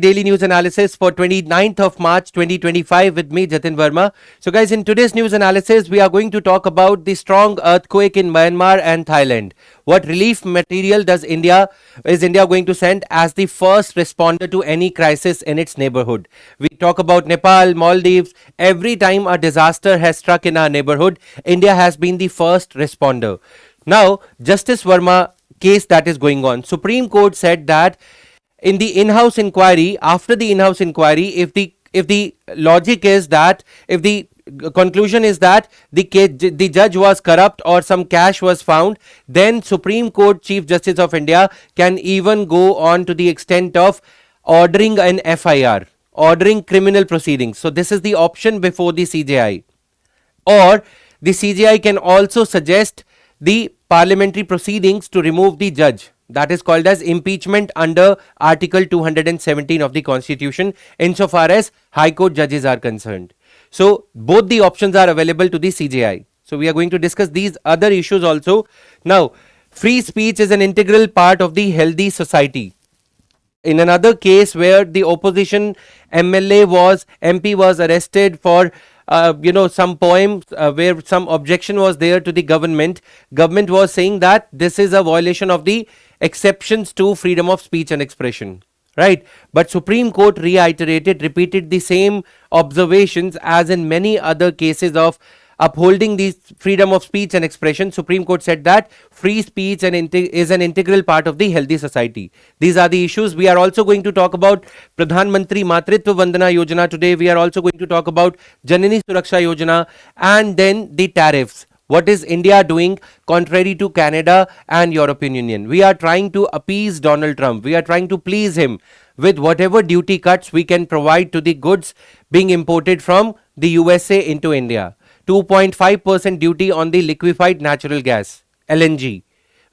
Daily news analysis for 29th of March 2025 with me, Jatin Verma. So guys, in today's news analysis, we are going to talk about the strong earthquake in Myanmar and Thailand. What relief material is India going to send as the first responder to any crisis in its neighborhood? We talk about Nepal, Maldives. Every time a disaster has struck in our neighborhood, India has been the first responder. Now, Justice Verma case that is going on. Supreme Court said that in the in-house inquiry, after the in-house inquiry, if the logic is that, if the conclusion is that the judge was corrupt or some cash was found, then Supreme Court Chief Justice of India can even go on to the extent of ordering an FIR, ordering criminal proceedings. So this is the option before the CJI. Or the CJI can also suggest the parliamentary proceedings to remove the judge. That is called as impeachment under Article 217 of the Constitution insofar as High Court judges are concerned. So both the options are available to the CJI. So we are going to discuss these other issues also. Now, free speech is an integral part of the healthy society. In another case where the opposition MP was arrested for some poem where some objection was there to the government was saying that this is a violation of the exceptions to freedom of speech and expression, right? But Supreme Court repeated the same observations as in many other cases of upholding the freedom of speech and expression. Supreme Court said that free speech is an integral part of the healthy society. These are the issues. We are also going to talk about Pradhan Mantri Matritva Vandana Yojana today. We are also going to talk about Janani Suraksha Yojana and then the tariffs. What is India doing contrary to Canada and European Union? We are trying to appease Donald Trump. We are trying to please him with whatever duty cuts we can provide to the goods being imported from the USA into India. 2.5% duty on the liquefied natural gas, LNG.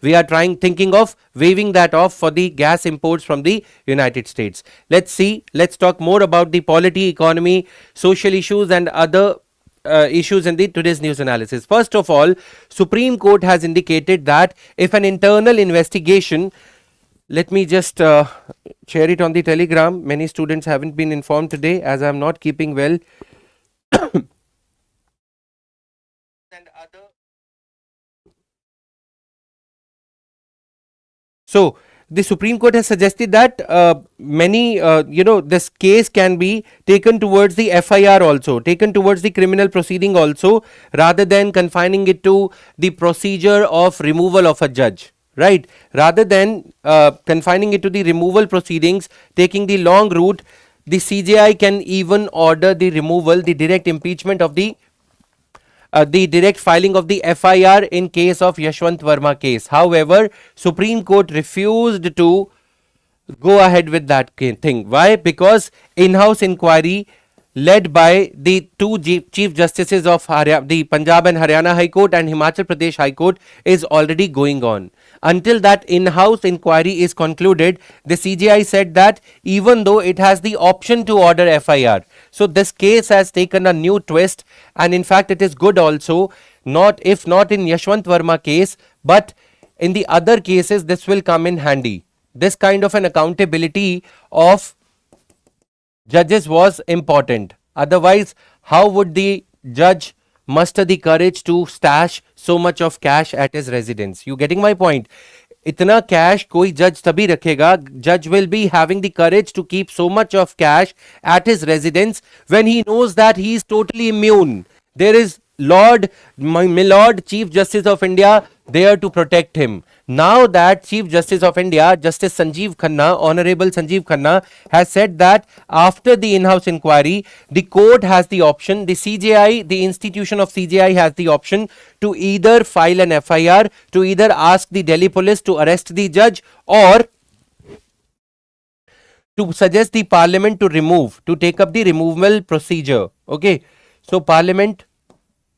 We are thinking of waiving that off for the gas imports from the United States. Let's talk more about the polity, economy, social issues and other issues in the today's news analysis. First of all, Supreme Court has indicated that if an internal investigation, let me just share it on the Telegram. Many students haven't been informed today as I am not keeping well. So the Supreme Court has suggested that this case can be taken towards the FIR also, taken towards the criminal proceeding also, rather than confining it to the procedure of removal of a judge, right? Rather than confining it to the removal proceedings, taking the long route, the CJI can even order the removal, the direct impeachment of the direct filing of the FIR in case of Yashwant Verma case. However, Supreme Court refused to go ahead with that thing. Why? Because in-house inquiry led by the two Chief Justices of the Punjab and Haryana High Court and Himachal Pradesh High Court is already going on. Until that in-house inquiry is concluded, the CJI said that even though it has the option to order FIR. So this case has taken a new twist, and in fact it is good also, if not in Yashwant Verma case, but in the other cases this will come in handy. This kind of an accountability of judges was important. Otherwise, how would the judge muster the courage to stash so much of cash at his residence? You getting my point? Itna cash koi judge tabhi rakhega. Judge will be having the courage to keep so much of cash at his residence when he knows that he is totally immune. There is my Lord Chief Justice of India there to protect him. Now that Chief Justice of India, Justice Sanjeev Khanna, Honorable Sanjeev Khanna, has said that after the in-house inquiry, the court has the option, the CJI, the institution of CJI has the option to either file an FIR, to either ask the Delhi police to arrest the judge, or to suggest the parliament to take up the removal procedure. Okay, so parliament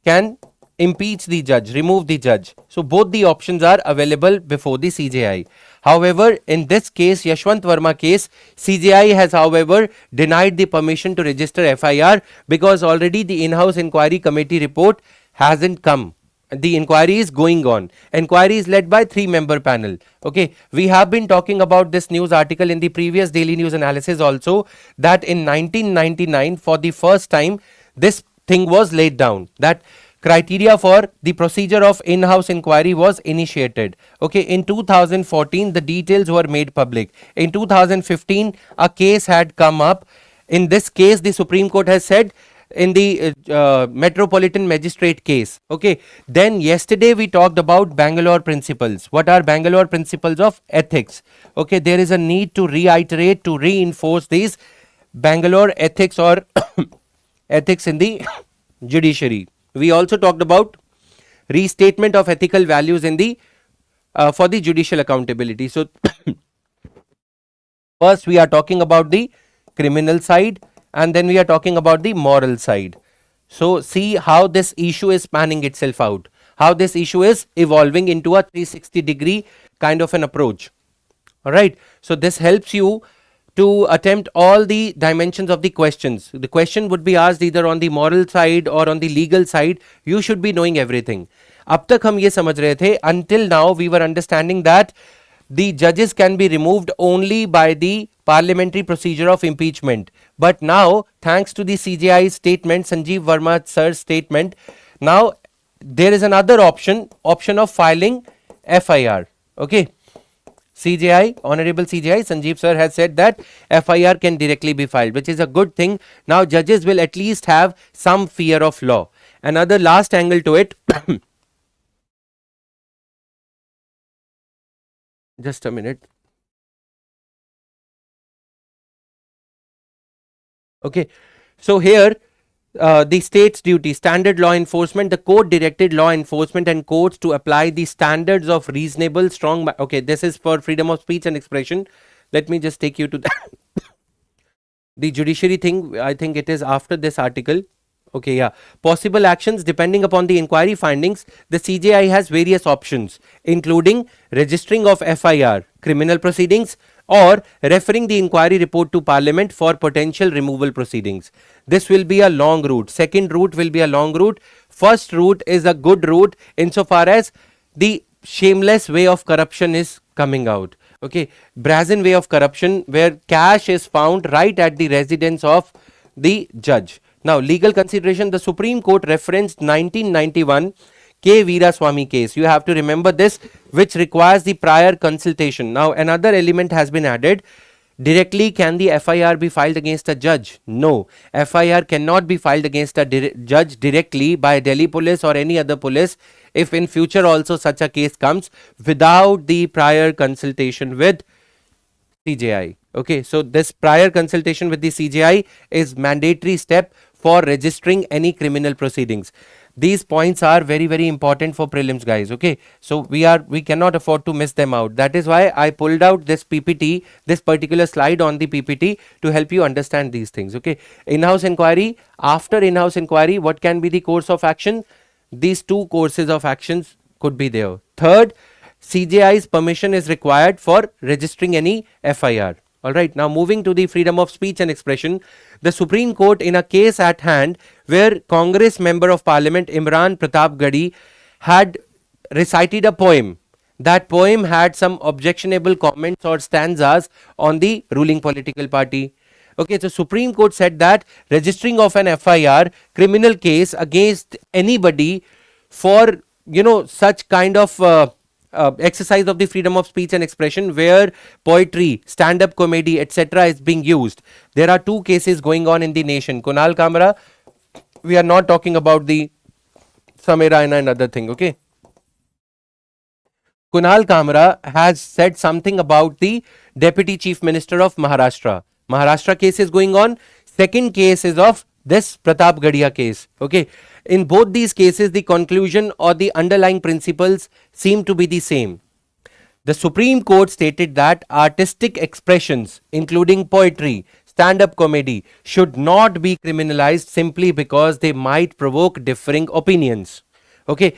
can impeach the judge, remove the judge. So both the options are available before the CJI. However, in this case, Yashwant Verma case, CJI has however denied the permission to register FIR because already the in-house inquiry committee report hasn't come. the inquiry is going on. Inquiry is led by 3-member panel. Okay, we have been talking about this news article in the previous daily news analysis also, that in 1999 for the first time this thing was laid down, that criteria for the procedure of in-house inquiry was initiated. Okay, in 2014 the details were made public. In 2015 a case had come up. In this case the Supreme Court has said, in the Metropolitan Magistrate case. Okay, then yesterday we talked about Bangalore principles. What are Bangalore principles of ethics? Okay, there is a need to reiterate, to reinforce these Bangalore ethics or ethics in the judiciary. We also talked about restatement of ethical values in the for the judicial accountability. So first we are talking about the criminal side, and then we are talking about the moral side. So see how this issue is panning itself out, how this issue is evolving into a 360-degree kind of an approach. All right, so this helps you to attempt all the dimensions of the questions. The question would be asked either on the moral side or on the legal side. You should be knowing everything. अब तक हम ये समझ रहे थे, until now we were understanding that the judges can be removed only by the parliamentary procedure of impeachment. But now, thanks to the CJI statement, Sanjeev Verma sir's statement, now there is another option of filing FIR. Okay, CJI, Honorable CJI, Sanjeev sir has said that FIR can directly be filed, which is a good thing. Now judges will at least have some fear of law. Another last angle to it. Just a minute. Okay, so here the state's duty, standard law enforcement, the court directed law enforcement and courts to apply the standards of reasonable, strong. Okay, this is for freedom of speech and expression. Let me just take you to the judiciary thing. I think it is after this article. Okay, yeah. Possible actions depending upon the inquiry findings. The CJI has various options, including registering of FIR, criminal proceedings, or referring the inquiry report to Parliament for potential removal proceedings. This will be a long route. Second route will be a long route. First route is a good route insofar as the shameless way of corruption is coming out. Okay, brazen way of corruption where cash is found right at the residence of the judge. Now, legal consideration, the Supreme Court referenced 1991 𝐂𝐍𝐍𝐃 case. You have to remember this, which requires the prior consultation. Now, another element has been added. Directly, can the FIR be filed against a judge? No. FIR cannot be filed against a judge directly by Delhi police or any other police if in future also such a case comes without the prior consultation with CJI. Okay, so this prior consultation with the CJI is mandatory step for registering any criminal proceedings. These points are very, very important for prelims, guys. Okay, so we cannot afford to miss them out. That is why I pulled out this PPT, this particular slide on the PPT to help you understand these things. Okay, in-house inquiry. After in-house inquiry, what can be the course of action? These two courses of actions could be there. Third, CJI's permission is required for registering any FIR. Alright, now moving to the freedom of speech and expression, the Supreme Court in a case at hand where Congress Member of Parliament Imran Pratap Gadi had recited a poem. That poem had some objectionable comments or stanzas on the ruling political party. Okay, so Supreme Court said that registering of an FIR, criminal case against anybody for, you know, such kind of exercise of the freedom of speech and expression where poetry, stand-up comedy, etc. is being used. There are two cases going on in the nation. Kunal Kamra, we are not talking about the Sameerayana and other thing, okay? Kunal Kamra has said something about the Deputy Chief Minister of Maharashtra. Maharashtra case is going on. Second case is of this Pratap Gadia case, okay? In both these cases, the conclusion or the underlying principles seem to be the same. The Supreme Court stated that artistic expressions, including poetry, stand-up comedy, should not be criminalized simply because they might provoke differing opinions. Okay,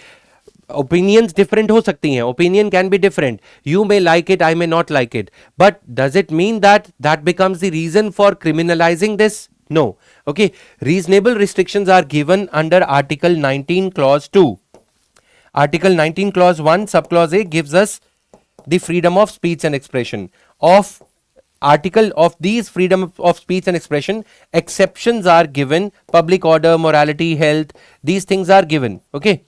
opinions different ho sakti hain. Opinion can be different. You may like it, I may not like it. But does it mean that that becomes the reason for criminalizing this? No. Okay, reasonable restrictions are given under Article 19 Clause 2. Article 19 clause 1 subclause A gives us the freedom of speech and expression. Of article of these freedom of speech and expression, exceptions are given. Public order, morality, health, these things are given. Okay.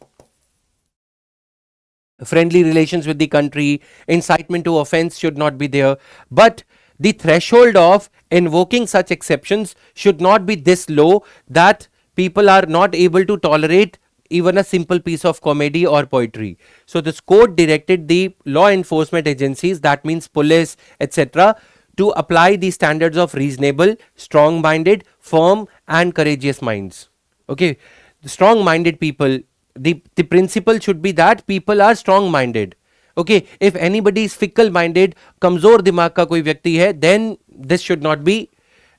Friendly relations with the country, incitement to offense should not be there. But the threshold of invoking such exceptions should not be this low that people are not able to tolerate even a simple piece of comedy or poetry. So this court directed the law enforcement agencies, that means police, etc., to apply the standards of reasonable, strong-minded, firm and courageous minds. Okay, the strong-minded people, the principle should be that people are strong-minded. Okay, if anybody is fickle-minded, kamzor dimag ka koi vyakti hai, then this should not be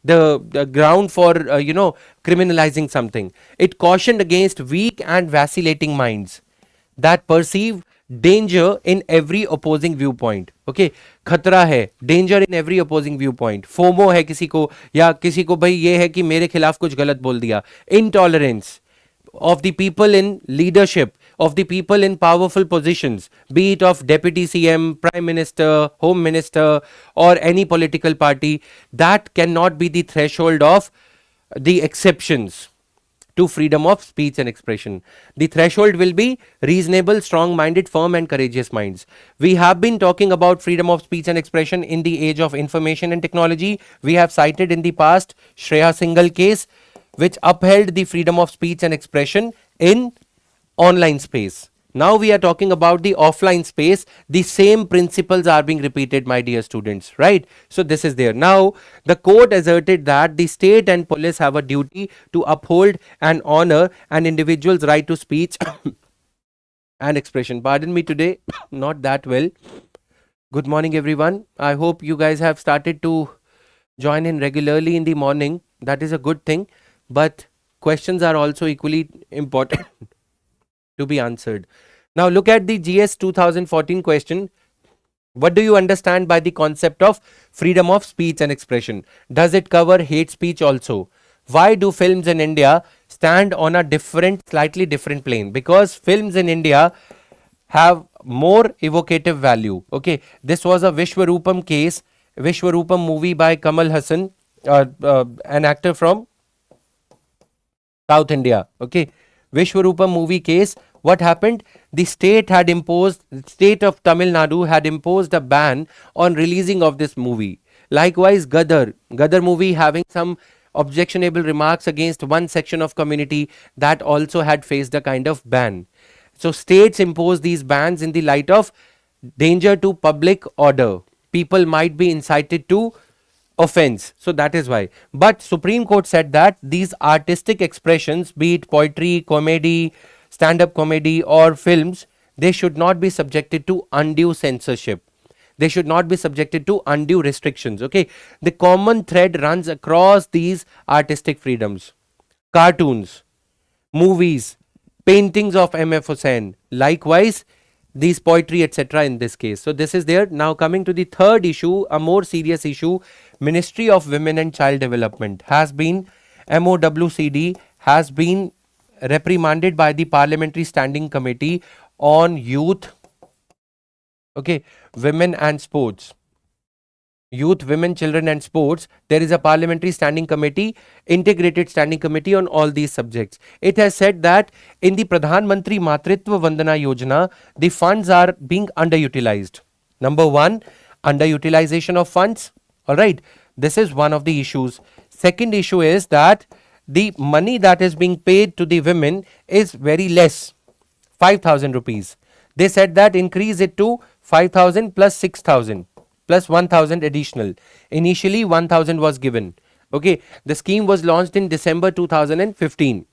the ground for criminalizing something. It cautioned against weak and vacillating minds that perceive danger in every opposing viewpoint. Okay, खतरा है, danger in every opposing viewpoint. FOMO है किसी को, या किसी को भाई ये है कि मेरे खिलाफ कुछ गलत बोल दिया. Intolerance of the people in leadership, of the people in powerful positions, be it of deputy CM, prime minister, home minister, or any political party, that cannot be the threshold of the exceptions to freedom of speech and expression. The threshold will be reasonable, strong-minded, firm and courageous minds. We have been talking about freedom of speech and expression in the age of information and technology. We have cited in the past Shreya Singhal case, which upheld the freedom of speech and expression in online space. Now we are talking about the offline space. The same principles are being repeated, my dear students, right? So this is there. Now the court asserted that the state and police have a duty to uphold and honor an individual's right to speech and expression. Pardon me today, not that well. Good morning everyone. I hope you guys have started to join in regularly in the morning. That is a good thing. But questions are also equally important to be answered. Now look at the GS 2014 question. What do you understand by the concept of freedom of speech and expression? Does it cover hate speech also? Why do films in India stand on a slightly different plane? Because films in India have more evocative value. Okay, this was a Vishwarupam case, Vishwarupam movie by Kamal Hassan, an actor from South India. Okay, Vishwarupam movie case. What happened? The state of Tamil Nadu had imposed a ban on releasing of this movie. Likewise, Gadar movie having some objectionable remarks against one section of community, that also had faced a kind of ban. So states impose these bans in the light of danger to public order. People might be incited to offense. So that is why. But Supreme Court said that these artistic expressions, be it poetry, comedy, stand-up comedy or films, they should not be subjected to undue censorship. They should not be subjected to undue restrictions. Okay, the common thread runs across these artistic freedoms. Cartoons, movies, paintings of M.F. Hussain, likewise these poetry, etc. in this case. So this is there. Now coming to the third issue, a more serious issue. Ministry of Women and Child Development has been, MOWCD has been reprimanded by the Parliamentary Standing Committee on Youth, okay, Women and Sports. Youth, Women, Children and Sports. There is a Parliamentary Standing Committee, Integrated Standing Committee on all these subjects. It has said that in the Pradhan Mantri Matritva Vandana Yojana, the funds are being underutilized. Number one, underutilization of funds. Alright, this is one of the issues. Second issue is that the money that is being paid to the women is very less, 5,000 rupees. They said that increase it to 5,000 plus 6,000 plus 1,000 additional. Initially 1,000 was given. Okay, the scheme was launched in December 2015.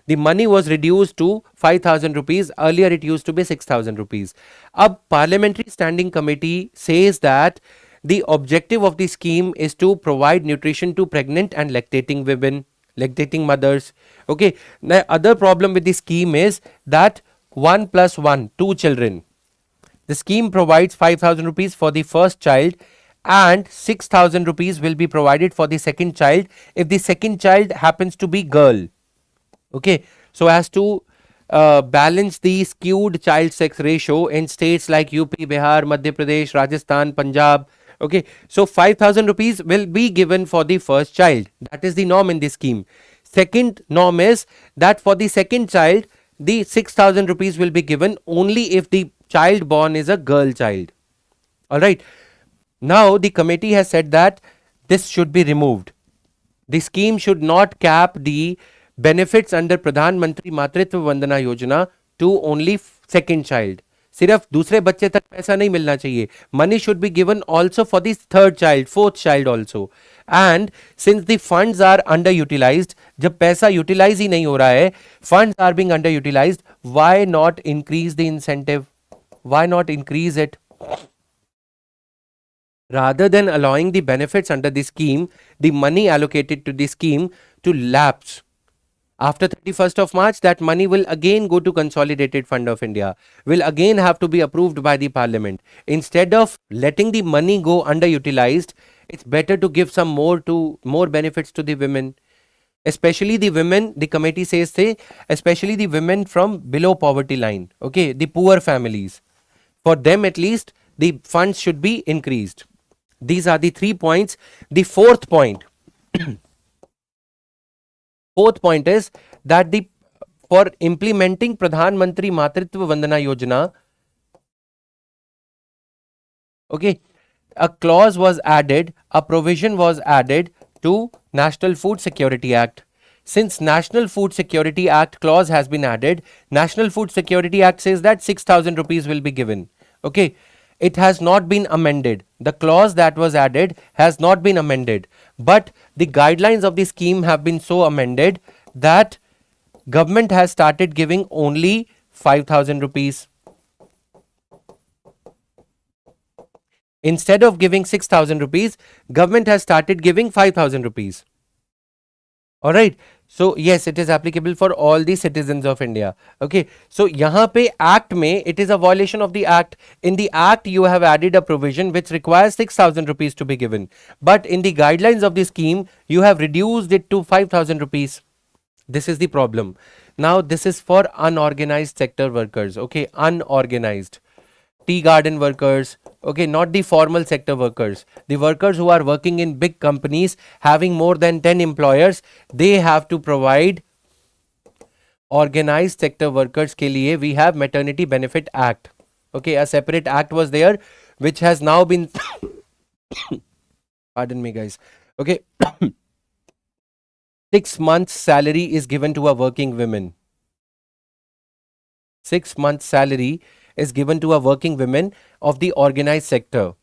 The money was reduced to 5,000 rupees. Earlier it used to be 6,000 rupees. A Parliamentary Standing Committee says that the objective of the scheme is to provide nutrition to pregnant and lactating women, lactating mothers. Okay, the other problem with the scheme is that 1 plus 1, 2 children. The scheme provides 5,000 rupees for the first child and 6,000 rupees will be provided for the second child if the second child happens to be girl. Okay, so as to balance the skewed child sex ratio in states like UP, Bihar, Madhya Pradesh, Rajasthan, Punjab. Okay, so 5,000 rupees will be given for the first child. That is the norm in this scheme. Second norm is that for the second child, the 6,000 rupees will be given only if the child born is a girl child. All right. Now the committee has said that this should be removed. The scheme should not cap the benefits under Pradhan Mantri Matritva Vandana Yojana to only second child. सिर्फ दूसरे बच्चे तक पैसा नहीं मिलना चाहिए. Money should be given also for the third child, fourth child also. And since the funds are underutilized, जब पैसा utilize ही नहीं हो रहा है, funds are being underutilized, why not increase the incentive? Why not increase it? Rather than allowing the benefits under the scheme, the money allocated to the scheme to lapse. After 31st of March, that money will again go to Consolidated Fund of India, will again have to be approved by the Parliament. Instead of letting the money go underutilized, it's better to give some more benefits to the women. Especially the women, the committee says, especially the women from below poverty line, okay, the poor families. For them at least, the funds should be increased. These are the 3 points. The fourth point, is that for implementing Pradhan Mantri Matritva Vandana Yojana, okay, a clause was added, a provision was added to National Food Security Act. Since National Food Security Act clause has been added, National Food Security Act says that 6,000 rupees will be given. Okay, it has not been amended. The clause that was added has not been amended, but the guidelines of the scheme have been so amended that government has started giving only 5,000 rupees. Instead of giving 6,000 rupees, government has started giving 5,000 rupees. All right. So yes, it is applicable for all the citizens of India. Okay. So यहाँ पे act में it is a violation of the act. In the act you have added a provision which requires 6,000 rupees to be given. But in the guidelines of the scheme you have reduced it to 5,000 rupees. This is the problem. Now this is for unorganized sector workers. Okay. Unorganized. Tea garden workers, okay, not the formal sector workers. The workers who are working in big companies having more than 10 employers, they have to provide. Organized sector workers ke liye we have Maternity Benefit Act. Okay, a separate act was there which has now been pardon me guys. Okay. 6 months salary is given to a working woman. 6 months salary is given to a working women of the organized sector.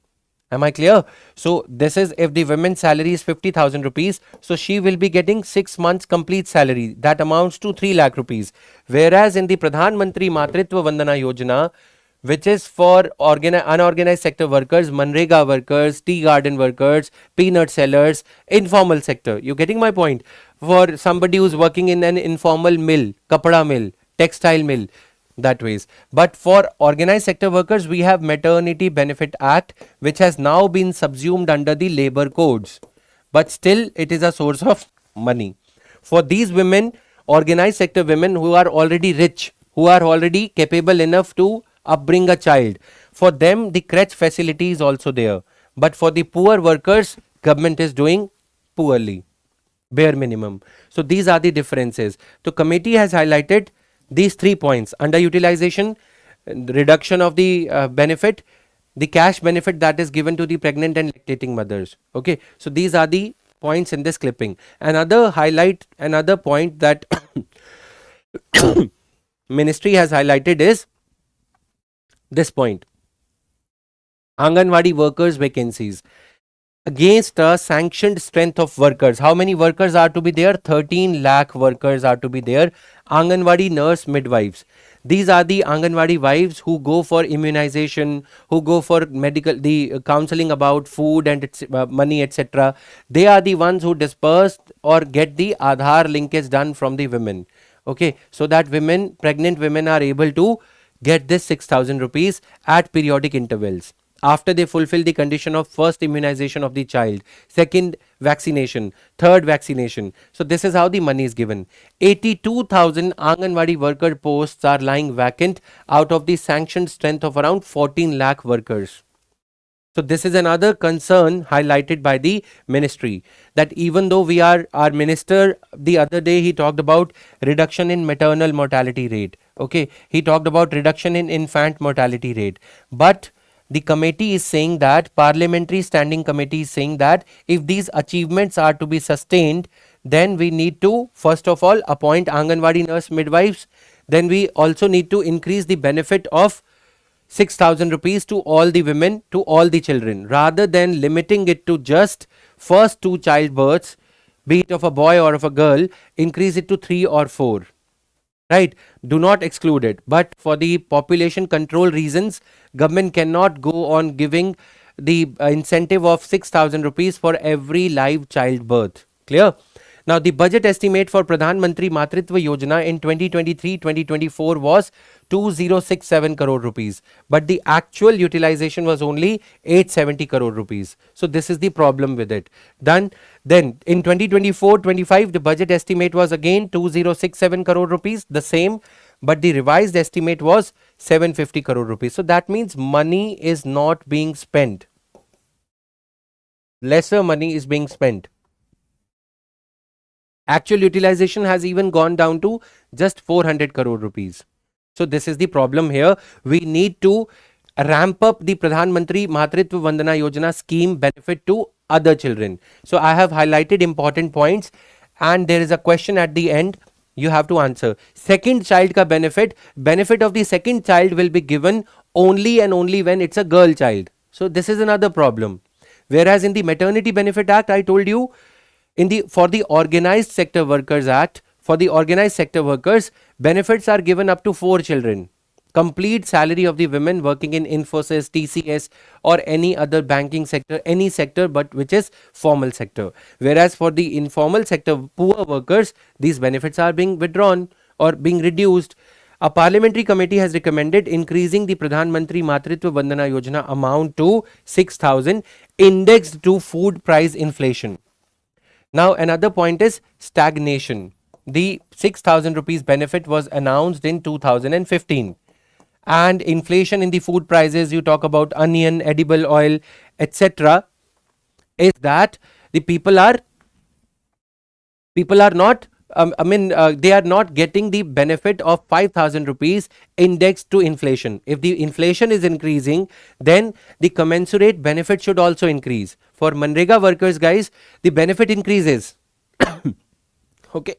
Am I clear? So this is if the women's salary is 50,000 rupees, so she will be getting 6 months complete salary. That amounts to 3 lakh rupees. Whereas in the Pradhan Mantri Matritva Vandana Yojana, which is for unorganized sector workers, Manrega workers, tea garden workers, peanut sellers, informal sector. You getting my point? For somebody who's working in an informal mill, kapda mill, textile mill, that ways. But for organized sector workers, we have Maternity Benefit Act, which has now been subsumed under the labor codes. But still, it is a source of money. For these women, organized sector women who are already rich, who are already capable enough to upbring a child, for them, the crèche facility is also there. But for the poor workers, government is doing poorly, bare minimum. So these are the differences. The committee has highlighted these 3 points: underutilization, reduction of the benefit, the cash benefit that is given to the pregnant and lactating mothers. Okay, so these are the points in this clipping. Another point that ministry has highlighted is this point: Anganwadi workers vacancies. Against a sanctioned strength of workers. How many workers are to be there? 13 lakh workers are to be there. Anganwadi nurse midwives. These are the Anganwadi wives who go for immunization, who go for the counseling about food and money, etc. They are the ones who disperse or get the Aadhaar linkage done from the women. Okay, so that pregnant women are able to get this 6,000 rupees at periodic intervals. after they fulfill the condition of first immunization of the child, second vaccination, third vaccination. So this is how the money is given. 82,000 Anganwadi worker posts are lying vacant out of the sanctioned strength of around 14 lakh workers. So this is another concern highlighted by the ministry, that even though our minister the other day, he talked about reduction in maternal mortality rate. Okay, he talked about reduction in infant mortality rate, but the committee is saying that, parliamentary standing committee is saying that if these achievements are to be sustained, then we need to first of all appoint Anganwadi nurse midwives. Then we also need to increase the benefit of 6,000 rupees to all the women, to all the children, rather than limiting it to just first 2 childbirths, be it of a boy or of a girl. Increase it to 3 or 4. Right? Do not exclude it. But for the population control reasons, government cannot go on giving the incentive of 6,000 rupees for every live childbirth. Clear? Now, the budget estimate for Pradhan Mantri Matritva Yojana in 2023-2024 was 2067 crore rupees, but the actual utilization was only 870 crore rupees. So this is the problem with it. Then in 2024-25, the budget estimate was again 2067 crore rupees, the same, but the revised estimate was 750 crore rupees. So that means money is not being spent. Lesser money is being spent. Actual utilization has even gone down to just 400 crore rupees. So this is the problem here. We need to ramp up the Pradhan Mantri Matritva Vandana Yojana scheme benefit to other children. So I have highlighted important points, and there is a question at the end. You have to answer. Second child ka benefit of the second child will be given only and only when it's a girl child. So this is another problem. Whereas in the Maternity Benefit Act, I told you, for the Organized Sector Workers Act, for the organized sector workers, benefits are given up to 4 children. Complete salary of the women working in Infosys, TCS or any other banking sector, any sector but which is formal sector. Whereas for the informal sector, poor workers, these benefits are being withdrawn or being reduced. A parliamentary committee has recommended increasing the Pradhan Mantri Matritva Vandana Yojana amount to 6,000 indexed to food price inflation. Now another point is stagnation. The 6,000 rupees benefit was announced in 2015, and inflation in the food prices, you talk about onion, edible oil, etc., is that the people are not they are not getting the benefit of 5,000 rupees indexed to inflation. If the inflation is increasing, then the commensurate benefit should also increase. For Manrega workers, guys, the benefit increases. Okay.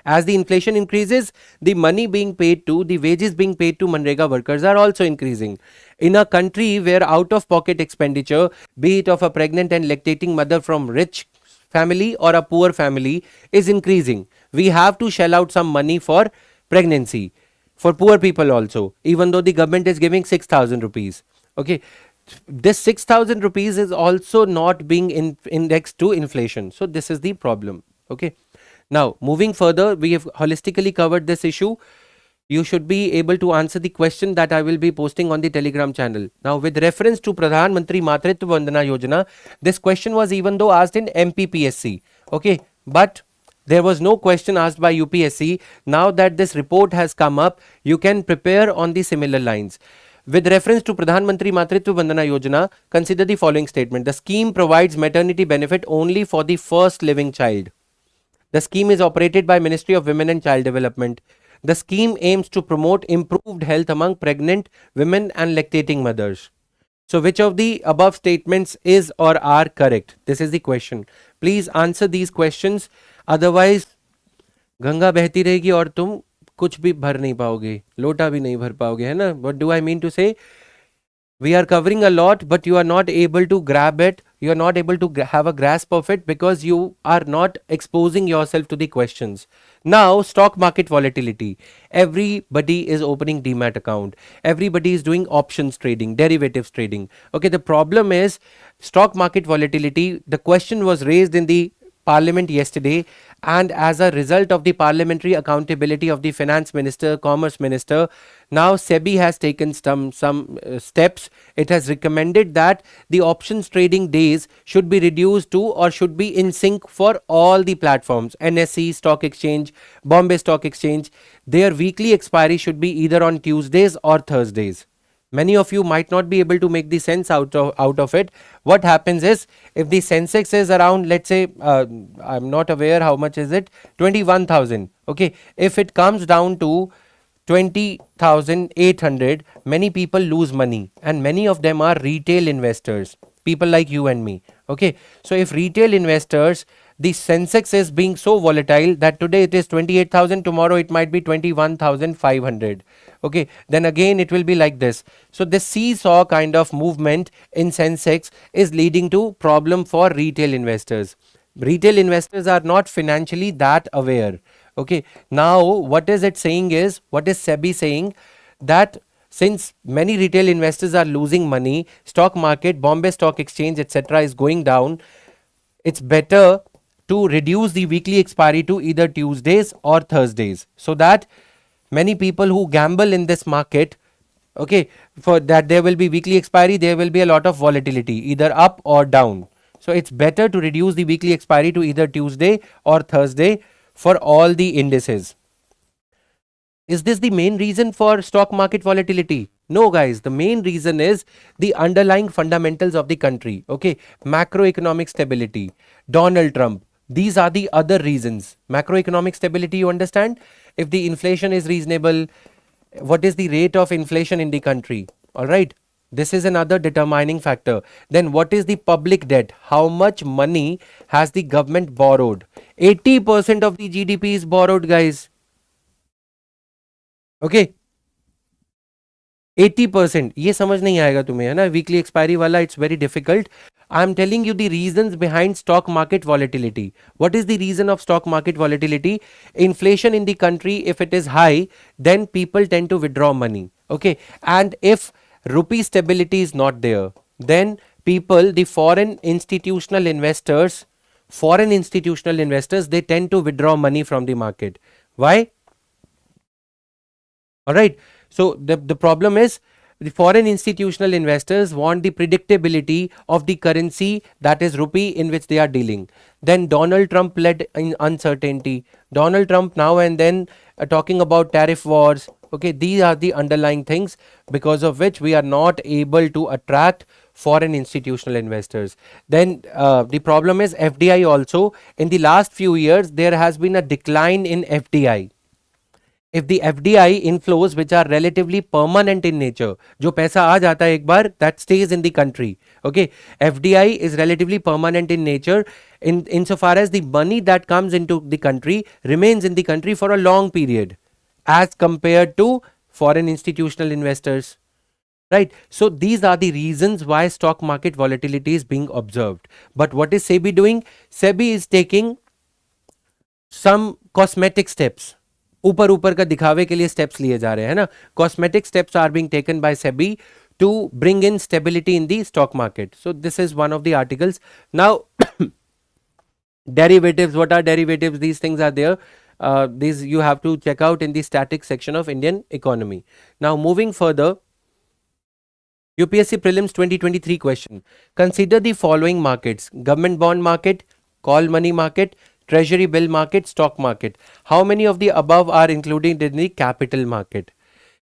As the inflation increases, the money being paid to, the wages being paid to Manrega workers are also increasing. In a country where out-of-pocket expenditure, be it of a pregnant and lactating mother from rich family or a poor family, is increasing, we have to shell out some money for pregnancy, for poor people also, even though the government is giving 6,000 rupees. Okay. This 6,000 rupees is also not being indexed to inflation. So this is the problem. Okay. Now, moving further, we have holistically covered this issue. You should be able to answer the question that I will be posting on the Telegram channel. Now, with reference to Pradhan Mantri Matritva Vandana Yojana, this question was even though asked in MPPSC. Okay, but there was no question asked by UPSC. Now that this report has come up, you can prepare on the similar lines. With reference to Pradhan Mantri Matritva Vandana Yojana, consider the following statement. The scheme provides maternity benefit only for the first living child. The scheme is operated by Ministry of Women and Child Development. The scheme aims to promote improved health among pregnant women and lactating mothers. So which of the above statements is or are correct? This is the question. Please answer these questions. Otherwise, Ganga बहती रहेगी और तुम कुछ भी भर नहीं पाओगे, लोटा भी नहीं भर पाओगे, है ना? What do I mean to say? We are covering a lot, but you are not able to grab it. You are not able to have a grasp of it because you are not exposing yourself to the questions. Now, stock market volatility. Everybody is opening demat account. Everybody is doing options trading, derivatives trading. Okay, the problem is stock market volatility. The question was raised in the parliament yesterday, and as a result of the parliamentary accountability of the finance minister, commerce minister, now SEBI has taken some steps. It has recommended that the options trading days should be reduced to or should be in sync for all the platforms. NSE Stock Exchange, Bombay Stock Exchange, their weekly expiry should be either on Tuesdays or Thursdays. Many of you might not be able to make the sense out of it. What happens is, if the Sensex is around, let's say, I'm not aware how much is it, 21,000. Okay, if it comes down to 20,800, many people lose money, and many of them are retail investors, people like you and me. Okay, so if retail investors, the Sensex is being so volatile that today it is 28,000, tomorrow it might be 21,500. Okay, then again it will be like this. So this seesaw kind of movement in Sensex is leading to problem for retail investors. Retail investors are not financially that aware. Okay, now what is it saying is, what is SEBI saying, that since many retail investors are losing money, stock market, Bombay Stock Exchange, etc. is going down, it's better to reduce the weekly expiry to either Tuesdays or Thursdays, so that many people who gamble in this market, okay, for that there will be weekly expiry, there will be a lot of volatility, either up or down. So it's better to reduce the weekly expiry to either Tuesday or Thursday for all the indices. Is this the main reason for stock market volatility? No, guys, the main reason is the underlying fundamentals of the country. Okay, macroeconomic stability, Donald Trump. These are the other reasons. Macroeconomic stability, you understand? If the inflation is reasonable, what is the rate of inflation in the country? All right. This is another determining factor. Then what is the public debt? How much money has the government borrowed? 80% of the GDP is borrowed, guys. Okay. 80%. ये समझ नहीं आएगा तुम्हें, है ना? Weekly expiry वाला, it's very difficult. I am telling you the reasons behind stock market volatility. What is the reason of stock market volatility? Inflation in the country, if it is high, then people tend to withdraw money. Okay. And if rupee stability is not there, then people, the foreign institutional investors, they tend to withdraw money from the market. Why? All right. So the problem is, the foreign institutional investors want the predictability of the currency, that is rupee, in which they are dealing. Then Donald Trump led in uncertainty. Donald Trump now and then talking about tariff wars. Okay, these are the underlying things because of which we are not able to attract foreign institutional investors. Then the problem is FDI also. In the last few years, there has been a decline in FDI. If the FDI inflows, which are relatively permanent in nature, जो पैसा आ जाता है एक बार, that stays in the country. Okay, FDI is relatively permanent in nature, insofar as the money that comes into the country remains in the country for a long period, as compared to foreign institutional investors. Right. So these are the reasons why stock market volatility is being observed. But what is SEBI doing? SEBI is taking some cosmetic steps. ऊपर ऊपर का दिखावे के लिए steps लिए जा रहे हैं ना. Cosmetic steps are being taken by SEBI to bring in stability in the stock market. So this is one of the articles. Now derivatives, what are derivatives? These things are there. These you have to check out in the static section of Indian economy. Now moving further, UPSC prelims 2023 question. Consider the following markets: government bond market, call money market, treasury bill market, stock market. How many of the above are included in the capital market?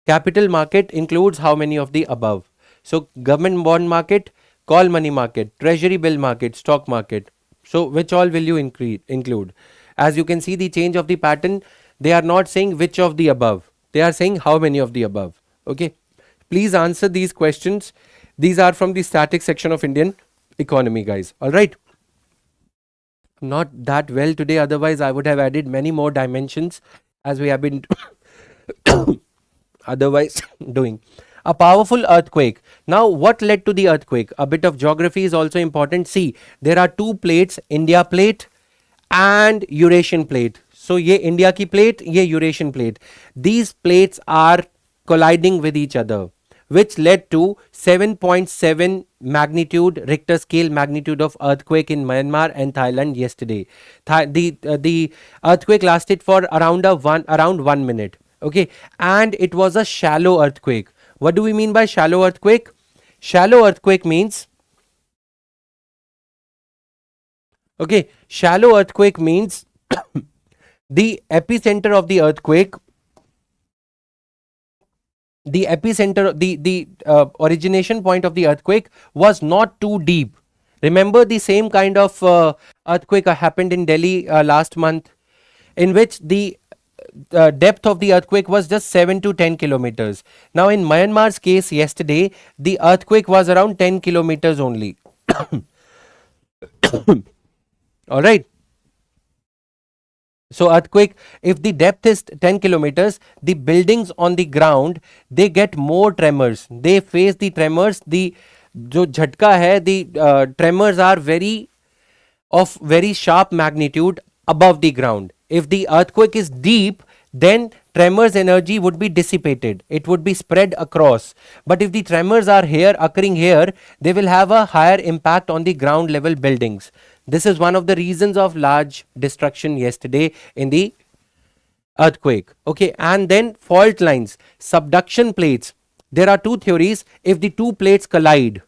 Capital market includes how many of the above? So government bond market, call money market, treasury bill market, stock market. So which all will you include? As you can see the change of the pattern, they are not saying which of the above. They are saying how many of the above. Okay. Please answer these questions. These are from the static section of Indian economy, guys. All right. Not that well today, otherwise I would have added many more dimensions as we have been otherwise doing. A powerful earthquake. Now what led to the earthquake? A bit of geography is also important. See, there are two plates, India plate and Eurasian plate. So ye India ki plate, ye Eurasian plate. These plates are colliding with each other. which led to 7.7 magnitude Richter scale magnitude of earthquake in Myanmar and Thailand yesterday. The earthquake lasted for around 1 minute. Okay, and it was a shallow earthquake. What do we mean by shallow earthquake? Shallow earthquake means, okay, shallow earthquake means the epicenter of the earthquake, the origination point of the earthquake was not too deep. Remember the same kind of earthquake happened in Delhi last month, in which the depth of the earthquake was just 7 to 10 kilometers. Now in Myanmar's case yesterday, the earthquake was around 10 kilometers only. All right. So earthquake, if the depth is 10 kilometers, the buildings on the ground, they get more tremors. They face the tremors. The जो झटका है, the tremors are of very sharp magnitude above the ground. If the earthquake is deep, then tremors energy would be dissipated. It would be spread across. But if the tremors are occurring here, they will have a higher impact on the ground level buildings. This is one of the reasons of large destruction yesterday in the earthquake. Okay, and then fault lines, subduction plates. There are two theories. If the two plates collide,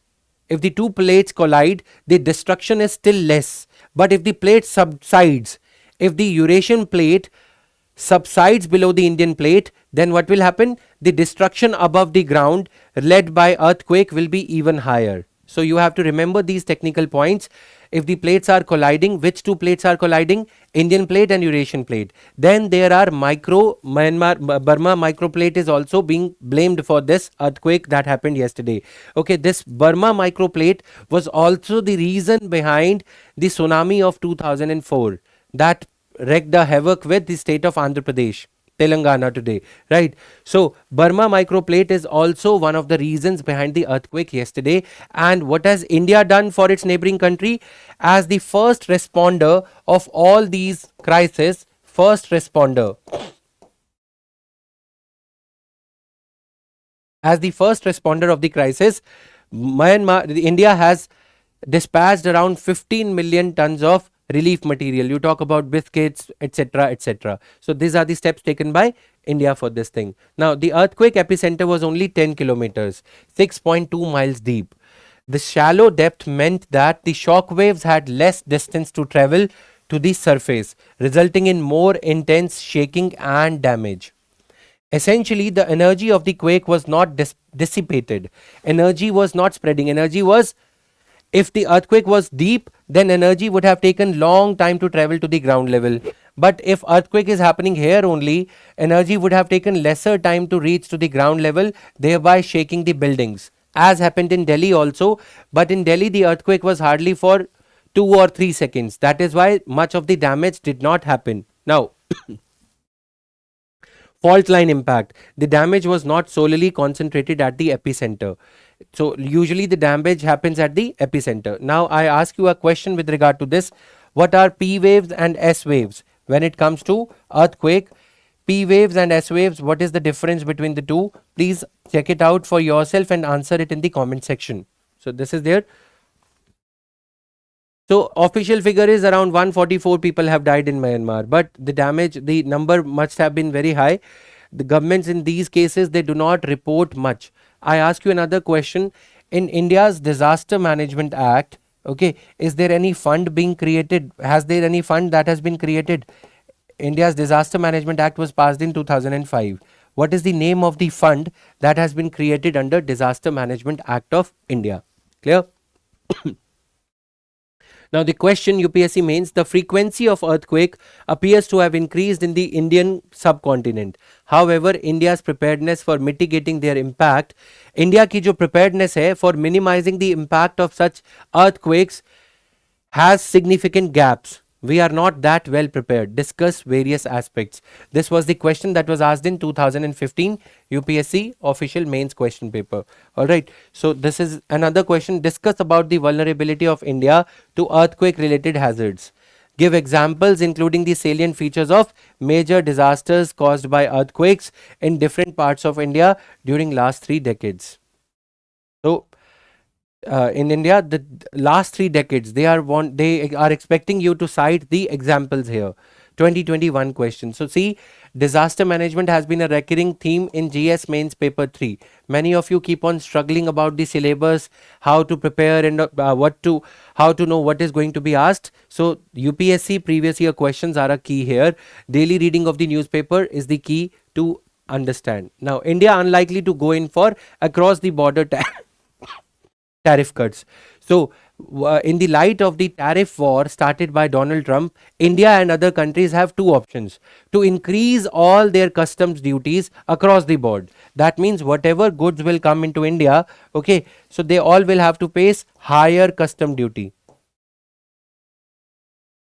the destruction is still less. But if the plate subsides, if the Eurasian plate subsides below the Indian plate, then what will happen? The destruction above the ground led by earthquake will be even higher. So you have to remember these technical points. If the plates are colliding, which two plates are colliding? Indian plate and Eurasian plate. Then there are Burma microplate is also being blamed for this earthquake that happened yesterday. Okay, this Burma microplate was also the reason behind the tsunami of 2004 that wreaked a havoc with the state of Andhra Pradesh, Telangana today, right? So Burma microplate is also one of the reasons behind the earthquake yesterday. And what has India done for its neighboring country? As the first responder of all these crises, of the crisis, India has dispatched around 15 million tons of relief material. You talk about biscuits, etc., etc. So these are the steps taken by India for this thing. Now the earthquake epicenter was only 10 kilometers, 6.2 miles deep. The shallow depth meant that the shock waves had less distance to travel to the surface, resulting in more intense shaking and damage. Essentially, the energy of the quake was not dissipated. Energy was not spreading. If the earthquake was deep, then energy would have taken long time to travel to the ground level. But if earthquake is happening here only, energy would have taken lesser time to reach to the ground level, thereby shaking the buildings, as happened in Delhi also. But in Delhi, the earthquake was hardly for 2 or 3 seconds. That is why much of the damage did not happen. Now, fault line impact. The damage was not solely concentrated at the epicenter. So usually the damage happens at the epicenter. Now I ask you a question with regard to this. What are P waves and S waves? When it comes to earthquake, P waves and S waves, what is the difference between the two? Please check it out for yourself and answer it in the comment section. So this is there. So official figure is around 144 people have died in Myanmar, but the number must have been very high. The governments in these cases, they do not report much. I ask you another question. In India's Disaster Management Act, okay, is there any fund being created? Has there any fund that has been created? India's Disaster Management Act was passed in 2005. What is the name of the fund that has been created under Disaster Management Act of India? Clear? Now the question UPSC mains, the frequency of earthquake appears to have increased in the Indian subcontinent. However, India's preparedness for mitigating their impact, India की जो preparedness है for minimizing the impact of such earthquakes has significant gaps. We are not that well prepared. Discuss various aspects. This was the question that was asked in 2015 UPSC official mains question paper. Alright, so this is another question. Discuss about the vulnerability of India to earthquake related hazards. Give examples including the salient features of major disasters caused by earthquakes in different parts of India during last 3 decades. in India, the last 3 decades, they are expecting you to cite the examples here. 2021 question. So see, disaster management has been a recurring theme in GS Mains Paper 3. Many of you keep on struggling about the syllabus, how to prepare and how to know what is going to be asked. So UPSC previous year questions are a key here. Daily reading of the newspaper is the key to understand. Now, India unlikely to go in for across the border tariff cuts. So, in the light of the tariff war started by Donald Trump, India and other countries have two options: to increase all their customs duties across the board. That means whatever goods will come into India, okay, so they all will have to pay higher custom duty.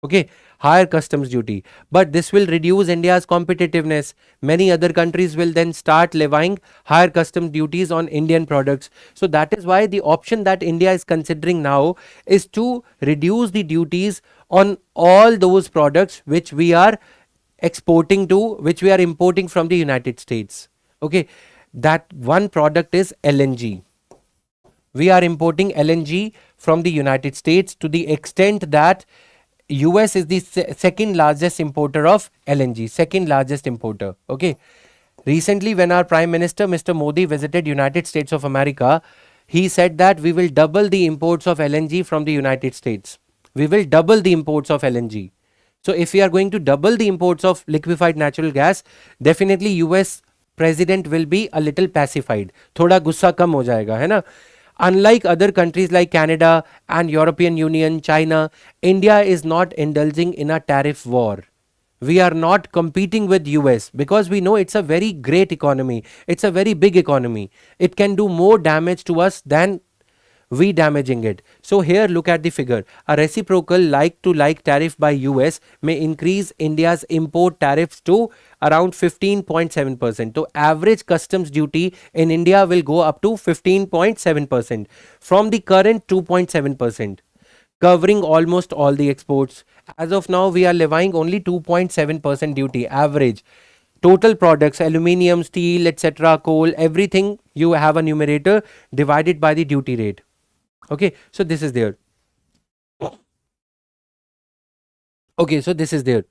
Okay, higher customs duty, but this will reduce India's competitiveness. Many other countries will then start levying higher custom duties on Indian products. So that is why the option that India is considering now is to reduce the duties on all those products which we are exporting to, which we are importing from the United States. Okay, that one product is LNG. We are importing LNG from the United States to the extent that US is the second largest importer of LNG, second largest importer. Okay. Recently, when our Prime Minister Mr. Modi visited United States of America, he said that we will double the imports of LNG from the United States. We will double the imports of LNG. So if we are going to double the imports of liquefied natural gas, definitely US president will be a little pacified. थोड़ा गुस्सा कम हो जाएगा, है ना? Unlike other countries like Canada and European Union, China, India is not indulging in a tariff war. We are not competing with US because we know it's a very great economy. It's a very big economy. It can do more damage to us than we damaging it. So here look at the figure. A reciprocal like to like tariff by US may increase India's import tariffs to around 15.7%. So average customs duty in India will go up to 15.7% from the current 2.7%, covering almost all the exports. As of now, we are levying only 2.7% duty average. Total products, aluminium, steel, etc., coal, everything, you have a numerator divided by the duty rate. Okay, so this is there. Okay, so this is there.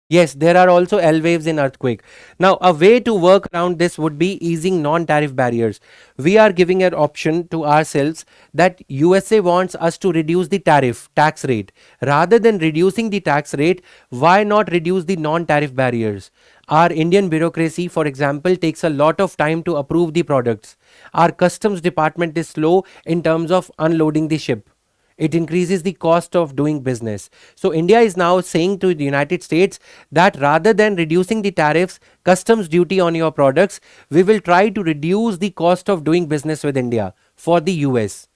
Yes, there are also L waves in earthquake. Now, a way to work around this would be easing non-tariff barriers. We are giving an option to ourselves that USA wants us to reduce the tax rate. Rather than reducing the tax rate, why not reduce the non-tariff barriers? Our Indian bureaucracy, for example, takes a lot of time to approve the products. Our customs department is slow in terms of unloading the ship. It increases the cost of doing business. So India is now saying to the United States that rather than reducing the tariffs, customs duty on your products, we will try to reduce the cost of doing business with India for the US,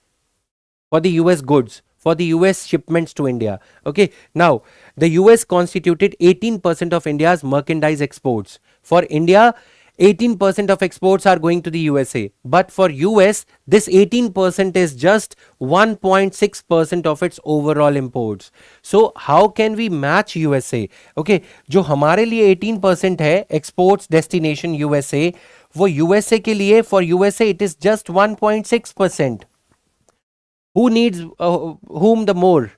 for the US goods, for the US shipments to India. Okay. Now, the US constituted 18% of India's merchandise exports. For India, 18% of exports are going to the USA, but for US, this 18% is just 1.6% of its overall imports. So how can we match USA? Okay, जो हमारे लिए 18% है exports destination USA, वो USA के लिए for USA it is just 1.6%. Who needs whom the more?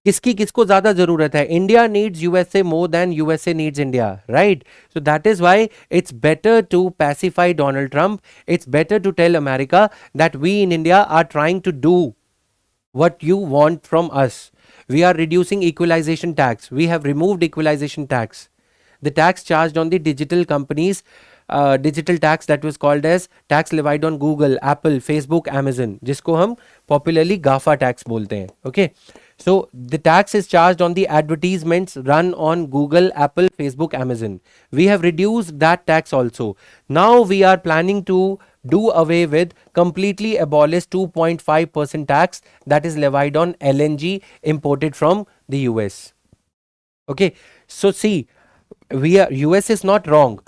किसकी किसको ज्यादा जरूरत है? India needs USA more than USA needs India, right? So that is why it's better to pacify Donald Trump. It's better to tell America that we in India are trying to do what you want from us. We are reducing equalization tax. We have removed equalization tax. The tax charged on the digital companies, digital tax that was called as tax levied on Google, Apple, Facebook, Amazon, जिसको हम popularly GAFA tax बोलते हैं. Okay. So the tax is charged on the advertisements run on Google, Apple, Facebook, Amazon. We have reduced that tax also. Now we are planning to do away with, completely abolish 2.5% tax that is levied on LNG imported from the US. Okay. So see, US is not wrong.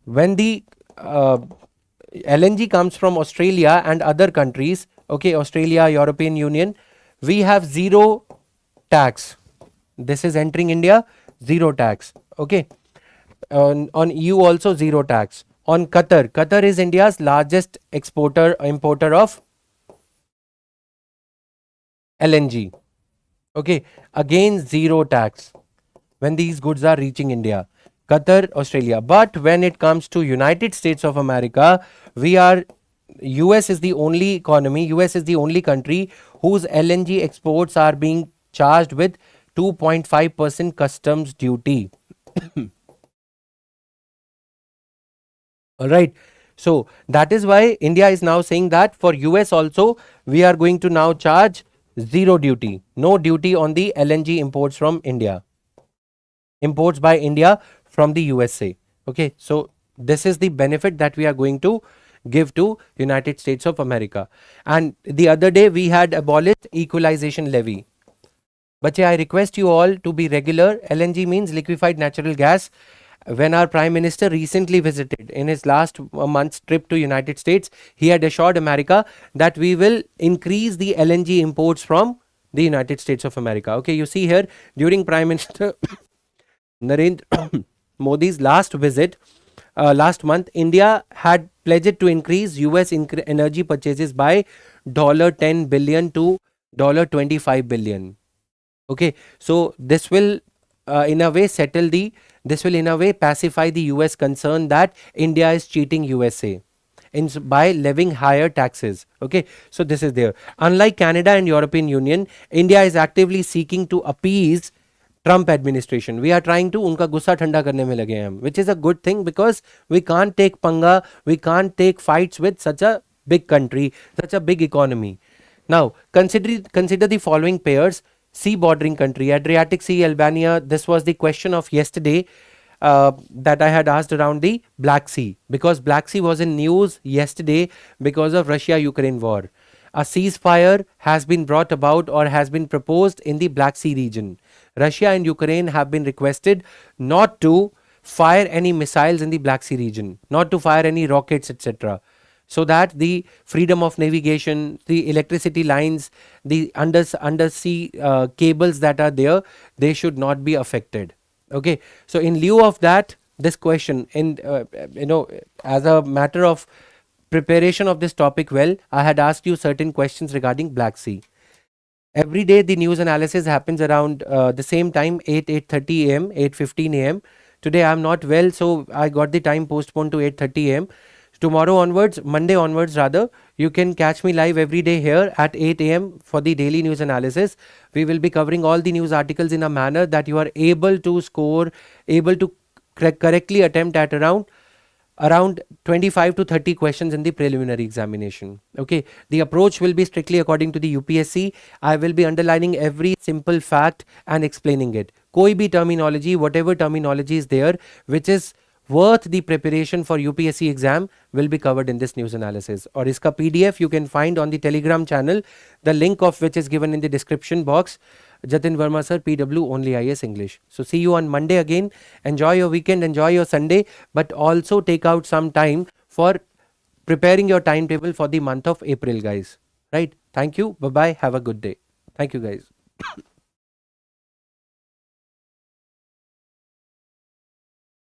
When the LNG comes from Australia and other countries, okay, Australia, European Union, we have zero tax. This is entering India, zero tax. Okay. On EU also zero tax. on Qatar. Qatar is India's largest importer of LNG. Okay, again zero tax when these goods are reaching India. Qatar, Australia. But when it comes to United States of America, we are US is the only economy, US is the only country whose LNG exports are being charged with 2.5% customs duty. All right. So that is why India is now saying that for US also we are going to now charge zero duty, no duty on the LNG imports from India, imports by India from the USA. Okay. So this is the benefit that we are going to give to United States of America. And the other day we had abolished equalization levy. But I request you all to be regular. LNG means liquefied natural gas. When our Prime Minister recently visited in his last month's trip to United States, he had assured America that we will increase the LNG imports from the United States of America. Okay, you see here during Prime Minister Narendra Modi's last visit last month, India had pledged to increase US energy purchases by $10 billion to $25 billion. Okay, so this will in a way this will in a way pacify the US concern that India is cheating USA by levying higher taxes. Okay, so this is there. Unlike Canada and European Union, India is actively seeking to appease Trump administration. We are trying to उनका गुस्सा ठंडा करने में लगे हैं हम, which is a good thing because we can't take panga, we can't take fights with such a big country, such a big economy. Now consider the following pairs. Sea bordering country, Adriatic Sea, Albania. This was the question of yesterday that I had asked around the Black Sea, because Black Sea was in news yesterday because of Russia-Ukraine war. A ceasefire has been brought about or has been proposed in the Black Sea region. Russia and Ukraine have been requested not to fire any missiles in the Black Sea region, not to fire any rockets, etc., so that the freedom of navigation, the electricity lines, the undersea cables that are there, they should not be affected. Okay, so in lieu of that, this question, in as a matter of preparation of this topic, well, I had asked you certain questions regarding Black Sea. Every day the news analysis happens around the same time, 8:30 a.m., 8:15 a.m. Today I am not well, so I got the time postponed to 8:30 a.m. Tomorrow onwards, Monday onwards rather, you can catch me live every day here at 8 a.m. for the daily news analysis. We will be covering all the news articles in a manner that you are able to score, able to correctly attempt at around 25 to 30 questions in the preliminary examination. Okay, the approach will be strictly according to the UPSC. I will be underlining every simple fact and explaining it. Koi bhi terminology, whatever terminology is there, which is worth the preparation for UPSC exam, will be covered in this news analysis. Or iska PDF you can find on the Telegram channel, the link of which is given in the description box. Jatin Verma sir, PW only IS English. So see you on Monday again. Enjoy your weekend, enjoy your Sunday, but also take out some time for preparing your timetable for the month of April, guys. Right? Thank you. Bye bye. Have a good day. Thank you, guys.